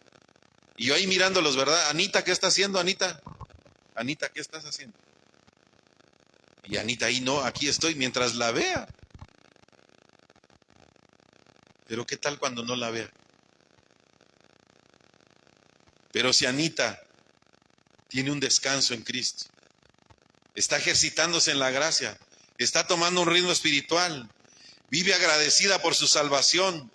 Y yo ahí mirándolos, ¿verdad? Anita, ¿qué está haciendo, Anita? Anita, ¿qué estás haciendo? Y Anita ahí, no, aquí estoy, mientras la vea. Pero ¿qué tal cuando no la vea? Pero si Anita tiene un descanso en Cristo, está ejercitándose en la gracia, está tomando un ritmo espiritual, vive agradecida por su salvación,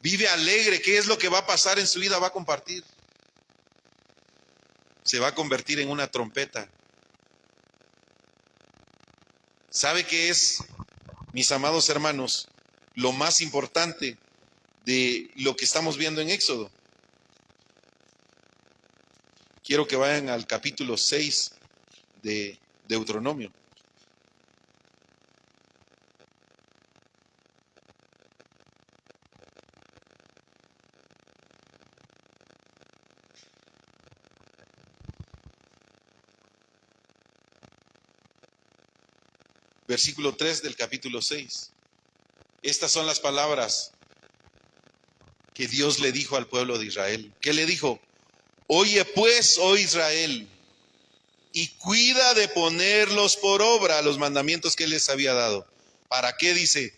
vive alegre, ¿qué es lo que va a pasar en su vida? Va a compartir. Se va a convertir en una trompeta. ¿Sabe qué es, mis amados hermanos, lo más importante de lo que estamos viendo en Éxodo? Quiero que vayan al capítulo 6 de Deuteronomio. Versículo 3 del capítulo 6. Estas son las palabras que Dios le dijo al pueblo de Israel. ¿Qué le dijo? Oye pues, oh Israel, y cuida de ponerlos por obra los mandamientos que Él les había dado. ¿Para qué? Dice,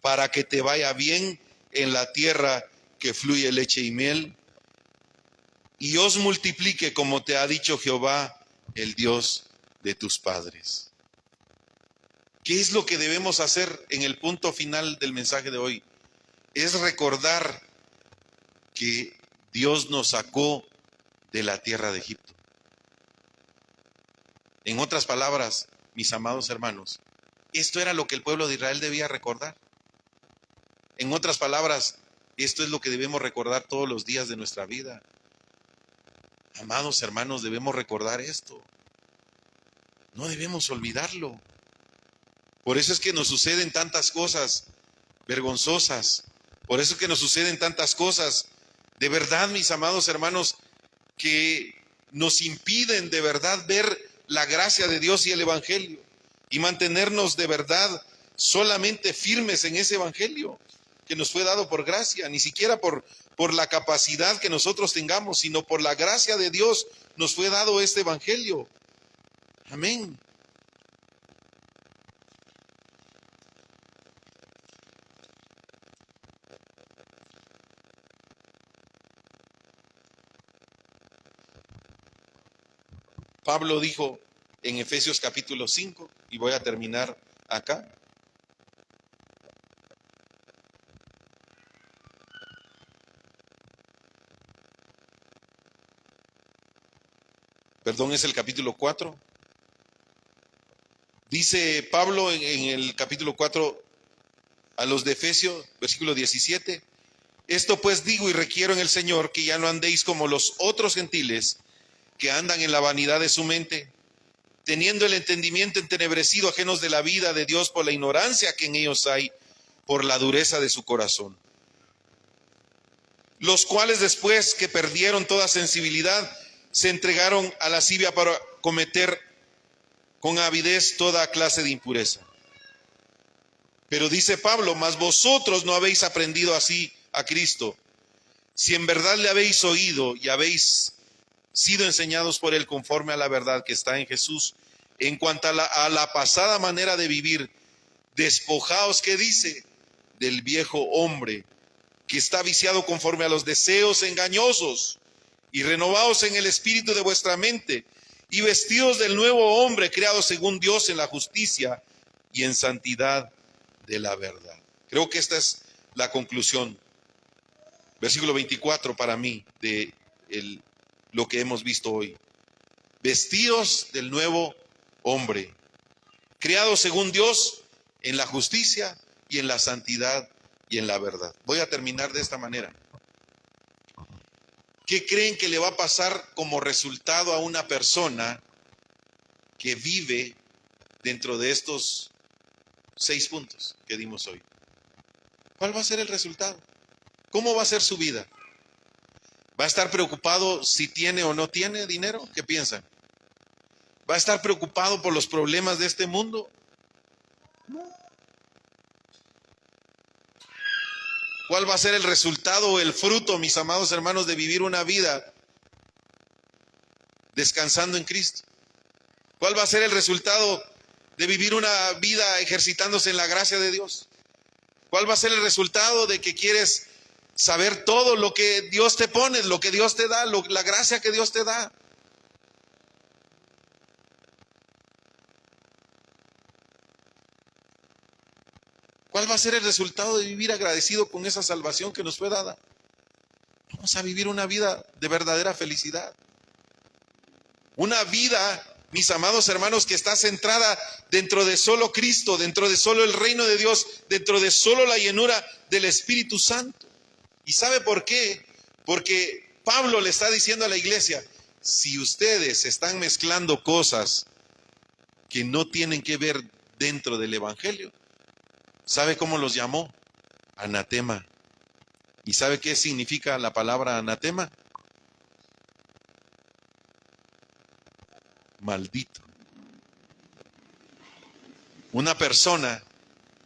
para que te vaya bien en la tierra que fluye leche y miel, y os multiplique como te ha dicho Jehová, el Dios de tus padres. ¿Qué es lo que debemos hacer en el punto final del mensaje de hoy? Es recordar que Dios nos sacó de la tierra de Egipto. En otras palabras, mis amados hermanos, esto era lo que el pueblo de Israel debía recordar. En otras palabras, esto es lo que debemos recordar todos los días de nuestra vida. Amados hermanos, debemos recordar esto. No debemos olvidarlo. Por eso es que nos suceden tantas cosas vergonzosas, Por eso es que nos suceden tantas cosas, de verdad, mis amados hermanos, que nos impiden de verdad ver la gracia de Dios y el Evangelio y mantenernos de verdad solamente firmes en ese Evangelio que nos fue dado por gracia, ni siquiera por la capacidad que nosotros tengamos, sino por la gracia de Dios nos fue dado este Evangelio. Amén. Pablo dijo en Efesios capítulo 5, y voy a terminar acá. Perdón, es el capítulo 4. Dice Pablo en el capítulo 4 a los de Efesios, versículo 17. Esto pues digo y requiero en el Señor que ya no andéis como los otros gentiles que andan en la vanidad de su mente, teniendo el entendimiento entenebrecido, ajenos de la vida de Dios por la ignorancia que en ellos hay, por la dureza de su corazón. Los cuales después que perdieron toda sensibilidad, se entregaron a lascivia para cometer con avidez toda clase de impureza. Pero dice Pablo, mas vosotros no habéis aprendido así a Cristo, si en verdad le habéis oído y habéis sido enseñados por él conforme a la verdad que está en Jesús. En cuanto a la pasada manera de vivir, despojaos, ¿qué dice? Del viejo hombre que está viciado conforme a los deseos engañosos, y renovaos en el espíritu de vuestra mente, y vestidos del nuevo hombre creado según Dios en la justicia y en santidad de la verdad. Creo que esta es la conclusión. Versículo 24 para mí de lo que hemos visto hoy. Vestidos del nuevo hombre, creados según Dios en la justicia y en la santidad y en la verdad. Voy a terminar de esta manera. ¿Qué creen que le va a pasar como resultado a una persona que vive dentro de estos 6 puntos que dimos hoy? ¿Cuál va a ser el resultado? ¿Cómo va a ser su vida? ¿Va a estar preocupado si tiene o no tiene dinero? ¿Qué piensan? ¿Va a estar preocupado por los problemas de este mundo? No. ¿Cuál va a ser el resultado o el fruto, mis amados hermanos, de vivir una vida descansando en Cristo? ¿Cuál va a ser el resultado de vivir una vida ejercitándose en la gracia de Dios? ¿Cuál va a ser el resultado de que quieres saber todo lo que Dios te pone, lo que Dios te da, la gracia que Dios te da? ¿Cuál va a ser el resultado de vivir agradecido con esa salvación que nos fue dada? Vamos a vivir una vida de verdadera felicidad. Una vida, mis amados hermanos, que está centrada dentro de solo Cristo, dentro de solo el reino de Dios, dentro de solo la llenura del Espíritu Santo. ¿Y sabe por qué? Porque Pablo le está diciendo a la iglesia, si ustedes están mezclando cosas que no tienen que ver dentro del Evangelio, ¿sabe cómo los llamó? Anatema. ¿Y sabe qué significa la palabra anatema? Maldito. Una persona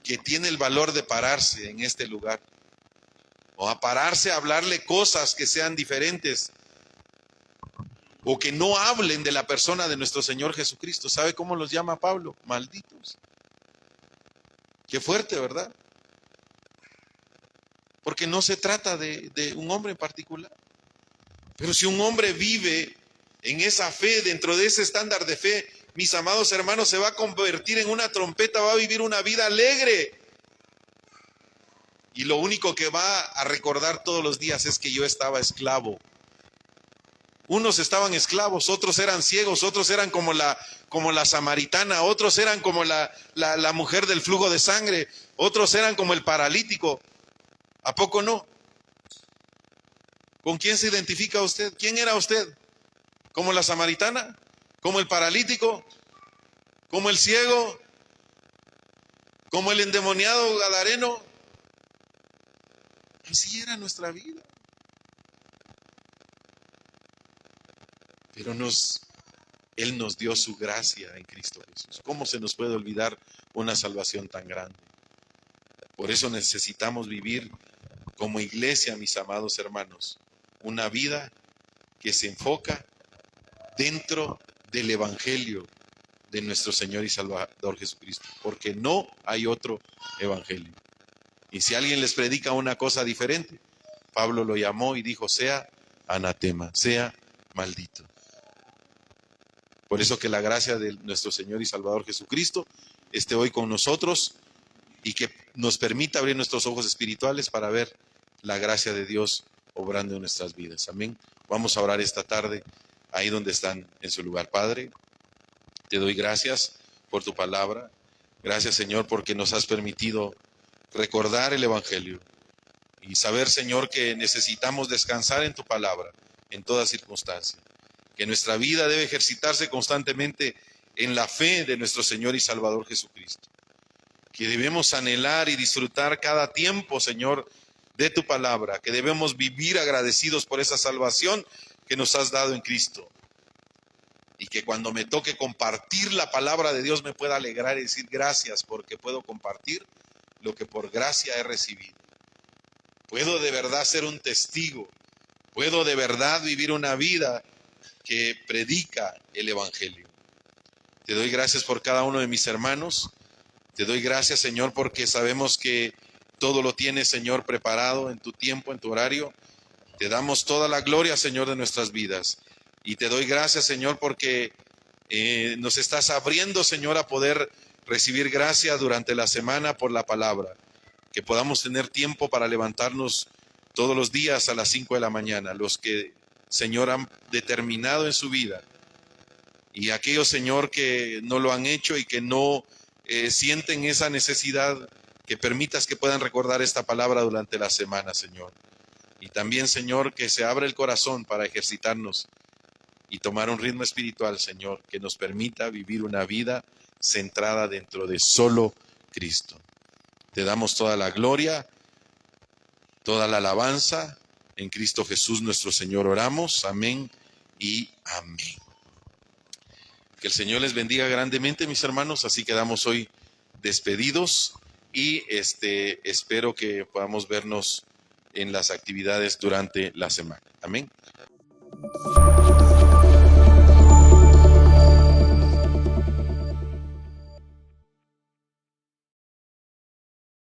que tiene el valor de pararse en este lugar, o a pararse a hablarle cosas que sean diferentes, o que no hablen de la persona de nuestro Señor Jesucristo. ¿Sabe cómo los llama Pablo? Malditos. Qué fuerte, ¿verdad? Porque no se trata de un hombre en particular. Pero si un hombre vive en esa fe, dentro de ese estándar de fe, mis amados hermanos, se va a convertir en una trompeta, va a vivir una vida alegre. Y lo único que va a recordar todos los días es que yo estaba esclavo. Unos estaban esclavos, otros eran ciegos, otros eran como la samaritana, otros eran como la mujer del flujo de sangre, otros eran como el paralítico. ¿A poco no? ¿Con quién se identifica usted? ¿Quién era usted? ¿Como la samaritana? ¿Como el paralítico? ¿Como el ciego? ¿Como el endemoniado gadareno? Así era nuestra vida. Pero Él nos dio su gracia en Cristo Jesús. ¿Cómo se nos puede olvidar una salvación tan grande? Por eso necesitamos vivir como iglesia, mis amados hermanos, una vida que se enfoca dentro del Evangelio de nuestro Señor y Salvador Jesucristo, porque no hay otro Evangelio. Y si alguien les predica una cosa diferente, Pablo lo llamó y dijo, sea anatema, sea maldito. Por eso que la gracia de nuestro Señor y Salvador Jesucristo esté hoy con nosotros y que nos permita abrir nuestros ojos espirituales para ver la gracia de Dios obrando en nuestras vidas. Amén. Vamos a orar esta tarde ahí donde están en su lugar. Padre, te doy gracias por tu palabra. Gracias, Señor, porque nos has permitido recordar el Evangelio y saber, Señor, que necesitamos descansar en tu palabra en toda circunstancia. Que nuestra vida debe ejercitarse constantemente en la fe de nuestro Señor y Salvador Jesucristo. Que debemos anhelar y disfrutar cada tiempo, Señor, de tu palabra. Que debemos vivir agradecidos por esa salvación que nos has dado en Cristo. Y que cuando me toque compartir la palabra de Dios me pueda alegrar y decir gracias porque puedo compartir lo que por gracia he recibido. Puedo de verdad ser un testigo. Puedo de verdad vivir una vida que predica el Evangelio. Te doy gracias por cada uno de mis hermanos. Te doy gracias, Señor, porque sabemos que todo lo tienes, Señor, preparado en tu tiempo, en tu horario. Te damos toda la gloria, Señor, de nuestras vidas. Y te doy gracias, Señor, porque nos estás abriendo, Señor, a poder recibir gracia durante la semana por la palabra. Que podamos tener tiempo para levantarnos todos los días a las 5 de la mañana. Los que, Señor, han determinado en su vida. Y aquellos, Señor, que no lo han hecho y que no sienten esa necesidad, que permitas que puedan recordar esta palabra durante la semana, Señor. Y también, Señor, que se abra el corazón para ejercitarnos y tomar un ritmo espiritual, Señor, que nos permita vivir una vida centrada dentro de solo Cristo. Te damos toda la gloria, toda la alabanza. En Cristo Jesús nuestro Señor oramos. Amén y amén. Que el Señor les bendiga grandemente, mis hermanos. Así quedamos hoy despedidos y espero que podamos vernos en las actividades durante la semana. Amén.